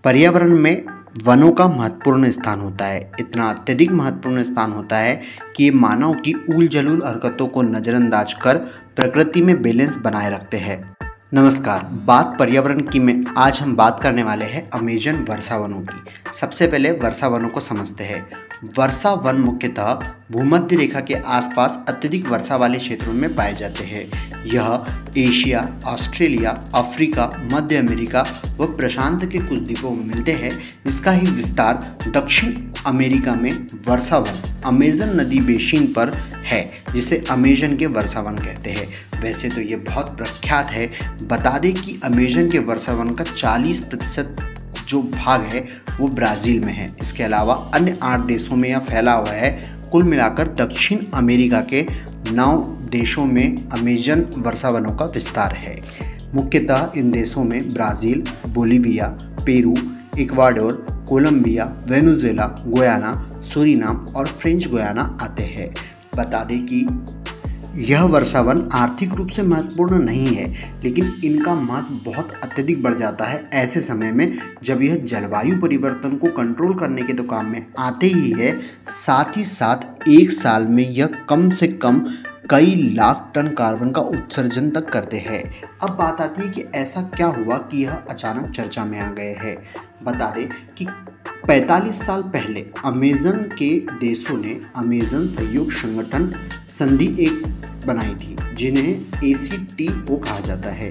पर्यावरण में वनों का महत्वपूर्ण स्थान होता है। इतना अत्यधिक महत्वपूर्ण स्थान होता है कि ये मानव की ऊल जलूल हरकतों को नज़रअंदाज कर प्रकृति में बैलेंस बनाए रखते हैं। नमस्कार, बात पर्यावरण की में आज हम बात करने वाले हैं अमेजन वर्षा वनों की। सबसे पहले वर्षा वनों को समझते हैं। वर्षा वन मुख्यतः भूमध्य रेखा के आसपास अत्यधिक वर्षा वाले क्षेत्रों में पाए जाते हैं। यह एशिया, ऑस्ट्रेलिया, अफ्रीका, मध्य अमेरिका व प्रशांत के कुछ द्वीपों में मिलते हैं। इसका ही विस्तार दक्षिण अमेरिका में वर्षा वन अमेजन नदी बेसिन पर है, जिसे अमेजन के वर्षा वन कहते हैं। वैसे तो ये बहुत प्रख्यात है। बता दें कि अमेजन के वर्षा वन का 40% जो भाग है वो ब्राज़ील में है। इसके अलावा अन्य 8 देशों में यह फैला हुआ है। कुल मिलाकर दक्षिण अमेरिका के 9 देशों में अमेजन वर्षा वनों का विस्तार है। मुख्यतः इन देशों में Brazil, Bolivia, Peru, Ecuador, Colombia, Venezuela, Guyana, Suriname और फ्रेंच गुयाना आते हैं। बता दें कि यह वर्षा वन आर्थिक रूप से महत्वपूर्ण नहीं है, लेकिन इनका महत्व बहुत अत्यधिक बढ़ जाता है ऐसे समय में जब यह जलवायु परिवर्तन को कंट्रोल करने के तो काम में आते ही है, साथ ही साथ एक साल में यह कम से कम कई लाख टन कार्बन का उत्सर्जन तक करते हैं। अब बात आती है कि ऐसा क्या हुआ कि यह अचानक चर्चा में आ गए हैं। बता दें कि 45 साल पहले अमेजन के देशों ने अमेजन सहयोग संगठन संधि एक बनाई थी, जिन्हें ACTO कहा जाता है।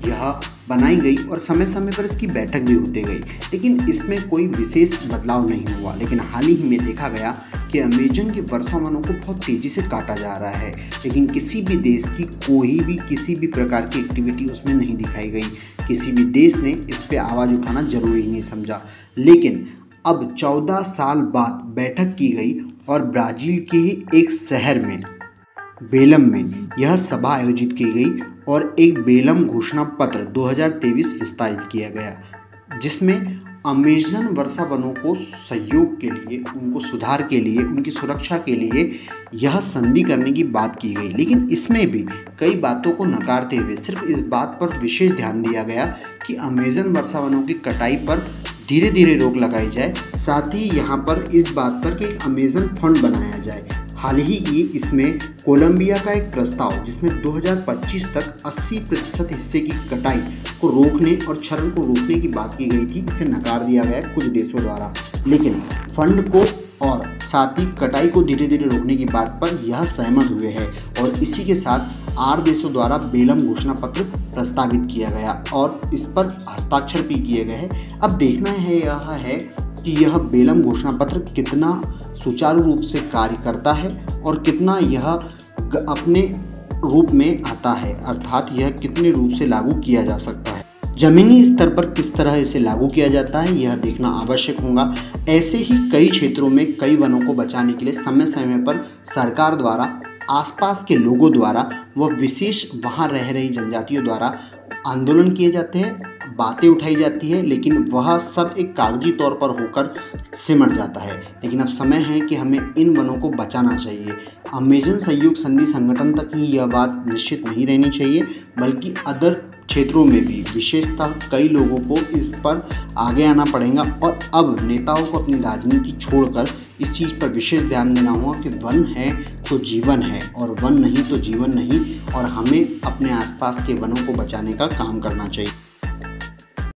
यह बनाई गई और समय समय पर इसकी बैठक भी होती गई, लेकिन इसमें कोई विशेष बदलाव नहीं हुआ। लेकिन हाल ही में देखा गया कि अमेजन के वर्षा वनों को बहुत तेज़ी से काटा जा रहा है, लेकिन किसी भी देश की कोई भी किसी भी प्रकार की एक्टिविटी उसमें नहीं दिखाई गई। किसी भी देश ने इस पर आवाज़ उठाना जरूरी नहीं समझा। लेकिन अब 14 साल बाद बैठक की गई और ब्राज़ील के ही एक शहर में बेलम में यह सभा आयोजित की गई और एक बेलम घोषणा पत्र 2023 विस्तारित किया गया, जिसमें अमेजन वर्षा वनों को सहयोग के लिए, उनको सुधार के लिए, उनकी सुरक्षा के लिए यह संधि करने की बात की गई। लेकिन इसमें भी कई बातों को नकारते हुए सिर्फ इस बात पर विशेष ध्यान दिया गया कि अमेजन वर्षा वनों की कटाई पर धीरे धीरे रोक लगाई जाए। साथ ही यहाँ पर इस बात पर कि एक अमेजन फंड बनाया जाए। हाल ही की इसमें कोलंबिया का एक प्रस्ताव, जिसमें 2025 तक 80% हिस्से की कटाई को रोकने और क्षरण को रोकने की बात की गई थी, इसे नकार दिया गया कुछ देशों द्वारा। लेकिन फंड को और साथ ही कटाई को धीरे धीरे रोकने की बात पर यह सहमत हुए हैं और इसी के साथ 8 देशों द्वारा बेलम घोषणा पत्र प्रस्तावित किया गया और इस पर हस्ताक्षर भी किए गए हैं। अब देखना है यह है कि यह बेलम घोषणा पत्र कितना सुचारू रूप से कार्य करता है और कितना यह अपने रूप में आता है, अर्थात यह कितने रूप से लागू किया जा सकता है। जमीनी स्तर पर किस तरह इसे लागू किया जाता है यह देखना आवश्यक होगा। ऐसे ही कई क्षेत्रों में कई वनों को बचाने के लिए समय समय पर सरकार द्वारा, आसपास के लोगों द्वारा व विशेष वहाँ रह रही जनजातियों द्वारा आंदोलन किए जाते हैं, बातें उठाई जाती है, लेकिन वह सब एक कागजी तौर पर होकर सिमट जाता है। लेकिन अब समय है कि हमें इन वनों को बचाना चाहिए। अमेजन सहयोग संधि संगठन तक ही यह बात निश्चित नहीं रहनी चाहिए, बल्कि अदर क्षेत्रों में भी विशेषतः कई लोगों को इस पर आगे आना पड़ेगा और अब नेताओं को अपनी राजनीति छोड़कर इस चीज़ पर विशेष ध्यान देना होगा कि वन है तो जीवन है और वन नहीं तो जीवन नहीं, और हमें अपने आसपास के वनों को बचाने का काम करना चाहिए।